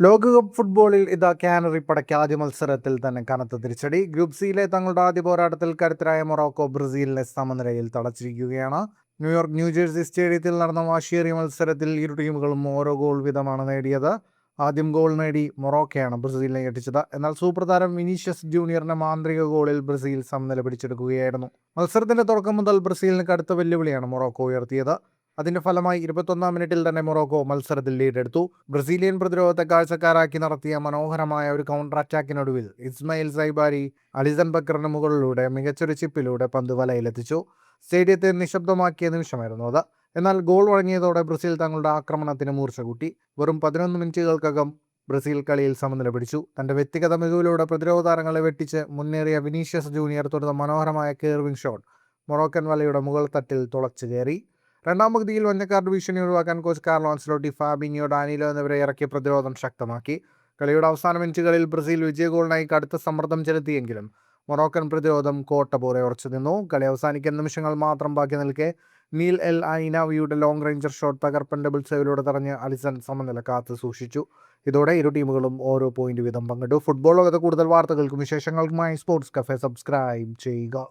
ലോകകപ്പ് ഫുട്ബോളിൽ കാനറി പടയ്ക്ക് ആദ്യ മത്സരത്തിൽ തന്നെ കനത്ത തിരിച്ചടി. ഗ്രൂപ്പ് സിയിലെ തങ്ങളുടെ ആദ്യ പോരാട്ടത്തിൽ കരുത്തരായ മൊറോക്കോ ബ്രസീലിനെ സമനിലയിൽ തളച്ചിരിക്കുകയാണ്. ന്യൂയോർക്ക് ന്യൂജേഴ്സി സ്റ്റേഡിയത്തിൽ നടന്ന വാശിയേറിയ മത്സരത്തിൽ ഇരു ടീമുകളും ഓരോ ഗോൾ വീതമാണ് നേടിയത്. ആദ്യം ഗോൾ നേടി മൊറോക്കയാണ് ബ്രസീലിനെ ഞെട്ടിച്ചത്. എന്നാൽ സൂപ്പർ താരം വിനീഷ്യസ് ജൂനിയറിന്റെ മാന്ത്രിക ഗോളിൽ ബ്രസീൽ സമനില പിടിച്ചെടുക്കുകയായിരുന്നു. മത്സരത്തിന്റെ തുടക്കം മുതൽ ബ്രസീലിന് കടുത്ത വെല്ലുവിളിയാണ് മൊറോക്കോ ഉയർത്തിയത്. അതിന്റെ ഫലമായി 21-ാം മിനിറ്റിൽ തന്നെ മൊറോക്കോ മത്സരത്തിൽ ലീഡെടുത്തു. ബ്രസീലിയൻ പ്രതിരോധത്തെ കാഴ്ചക്കാരാക്കി നടത്തിയ മനോഹരമായ ഒരു കൗണ്ടർ അറ്റാക്കിനൊടുവിൽ ഇസ്മായിൽ സൈബാരി അലിസൺ ബക്കറിന് മുകളിലൂടെ മികച്ചൊരു ചിപ്പിലൂടെ പന്ത് വലയിലെത്തിച്ചു. സ്റ്റേഡിയത്തെ നിശബ്ദമാക്കിയ നിമിഷമായിരുന്നു അത്. എന്നാൽ ഗോൾ വഴങ്ങിയതോടെ ബ്രസീൽ തങ്ങളുടെ ആക്രമണത്തിന് മൂർച്ച കൂട്ടി. വെറും 11 മിനിറ്റുകൾക്കകം ബ്രസീൽ കളിയിൽ സമനില പിടിച്ചു. തന്റെ വ്യക്തിഗത മികവിലൂടെ പ്രതിരോധ താരങ്ങളെ വെട്ടിച്ച് മുന്നേറിയ വിനീഷ്യസ് ജൂനിയർ തൊടുത്ത മനോഹരമായ കേർവിംഗ് ഷോട്ട് മൊറോക്കൻ വലയുടെ മുകൾ തട്ടിൽ തുളച്ചു കയറി. രണ്ടാം പകുതിയിൽ മഞ്ഞക്കാർഡ് ഭീഷണി ഒഴിവാക്കാൻ coach Carlo Ancelotti, Fabinho, Danilo എന്നിവരെ ഇറക്കിയ പ്രതിരോധം ശക്തമാക്കി. കളിയുടെ അവസാന മിനിറ്റുകളിൽ ബ്രസീൽ വിജയ ഗോളിനായി കടുത്ത സമ്മർദ്ദം ചെലുത്തിയെങ്കിലും മൊറോക്കൻ പ്രതിരോധം കോട്ട പോലെ ഉറച്ചു നിന്നു. കളി അവസാനിക്കാൻ നിമിഷങ്ങൾ മാത്രം ബാക്കി നിൽക്കെ നീൽ എൽ ഐനാവിയുടെ ലോങ് റേഞ്ചർ ഷോട്ട് തകർപ്പൻ ഡബിൾ സേവിലൂടെ തടഞ്ഞ് അലിസൺ സമനില കാത്തു സൂക്ഷിച്ചു. ഇതോടെ ഇരു ടീമുകളും ഓരോ പോയിന്റ് വീതം പങ്കിട്ടു. ഫുട്ബോൾ ലോകത്തെ കൂടുതൽ വാർത്തകൾക്കും വിശേഷങ്ങൾക്കുമായി സ്പോർട്സ് കഫേ സബ്സ്ക്രൈബ് ചെയ്യുക.